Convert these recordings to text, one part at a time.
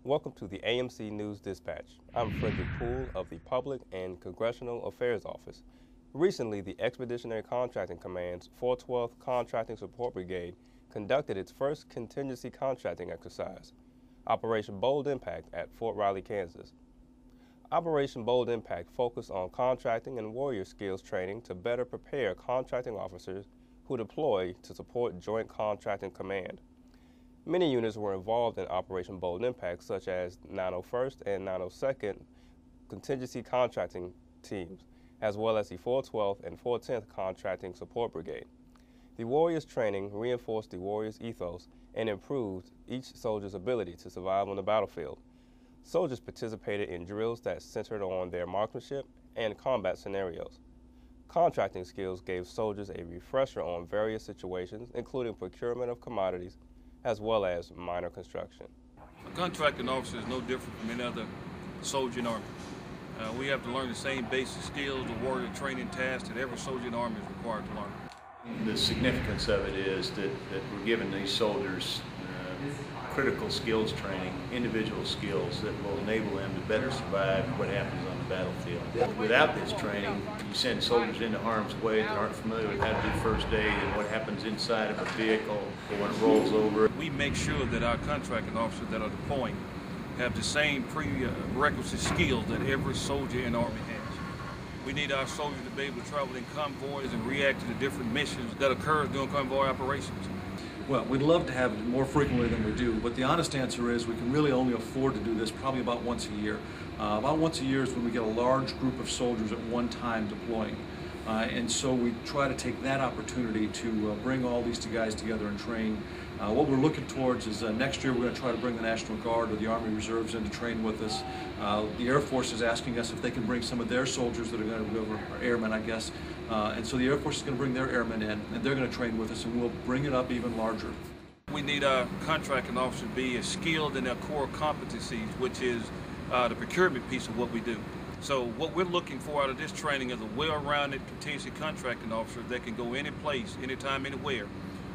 Welcome to the AMC News Dispatch. I'm Frederick Poole of the Public and Congressional Affairs Office. Recently, the Expeditionary Contracting Command's 412th Contracting Support Brigade conducted its first contingency contracting exercise, Operation Bold Impact at Fort Riley, Kansas. Operation Bold Impact focused on contracting and warrior skills training to better prepare contracting officers who deploy to support Joint Contracting Command. Many units were involved in Operation Bold Impact, such as 901st and 902nd Contingency Contracting Teams, as well as the 412th and 410th Contracting Support Brigade. The Warriors training reinforced the Warriors ethos and improved each soldier's ability to survive on the battlefield. Soldiers participated in drills that centered on their marksmanship and combat scenarios. Contracting skills gave soldiers a refresher on various situations, including procurement of commodities, as well as minor construction. A contracting officer is no different from any other soldier in the Army. We have to learn the same basic skills, the warrior training tasks that every soldier in the Army is required to learn. The significance of it is that we're giving these soldiers critical skills training, individual skills that will enable them to better survive what happens on the battlefield. Without this training, you send soldiers into harm's way that aren't familiar with how to do first aid and what happens inside of a vehicle when it rolls over. We make sure that our contracting officers that are deploying have the same prerequisite skills that every soldier in the Army has. We need our soldiers to be able to travel in convoys and react to the different missions that occur during convoy operations. Well, we'd love to have it more frequently than we do, but the honest answer is we can really only afford to do this probably about once a year. About once a year is when we get a large group of soldiers at one time deploying. And so we try to take that opportunity to bring all these guys together and train. What we're looking towards is next year we're going to try to bring the National Guard or the Army Reserves in to train with us. The Air Force is asking us if they can bring some of their soldiers that are going to go over, or airmen, I guess. And so the Air Force is going to bring their airmen in, and they're going to train with us, and we'll bring it up even larger. We need our contracting officers to be as skilled in their core competencies, which is the procurement piece of what we do. So what we're looking for out of this training is a well-rounded contingency contracting officer that can go any place, anytime, anywhere,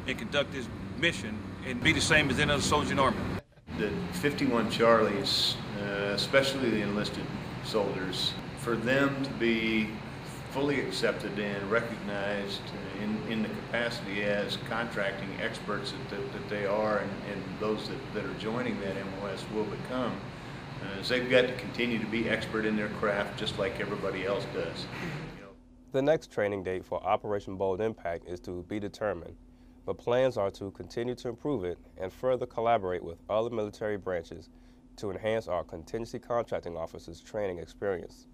and conduct this mission and be the same as any other soldier in the Army. The 51 Charlies, especially the enlisted soldiers, for them to be fully accepted and recognized in the capacity as contracting experts that they are, and those that are joining that MOS will become, they've got to continue to be expert in their craft just like everybody else does. The next training date for Operation Bold Impact is to be determined, but plans are to continue to improve it and further collaborate with other military branches to enhance our contingency contracting officers' training experience.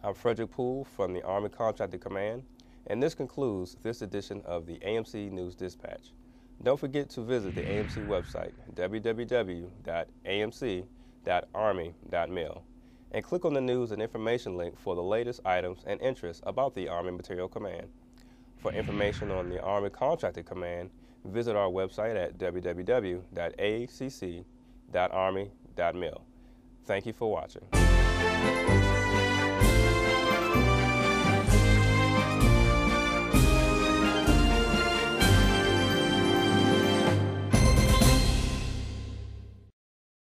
I'm Frederick Poole from the Army Contracting Command, and this concludes this edition of the AMC News Dispatch. Don't forget to visit the AMC website, www.amc.army.mil, and click on the news and information link for the latest items and interests about the Army Materiel Command. For information on the Army Contracting Command, visit our website at www.acc.army.mil. Thank you for watching.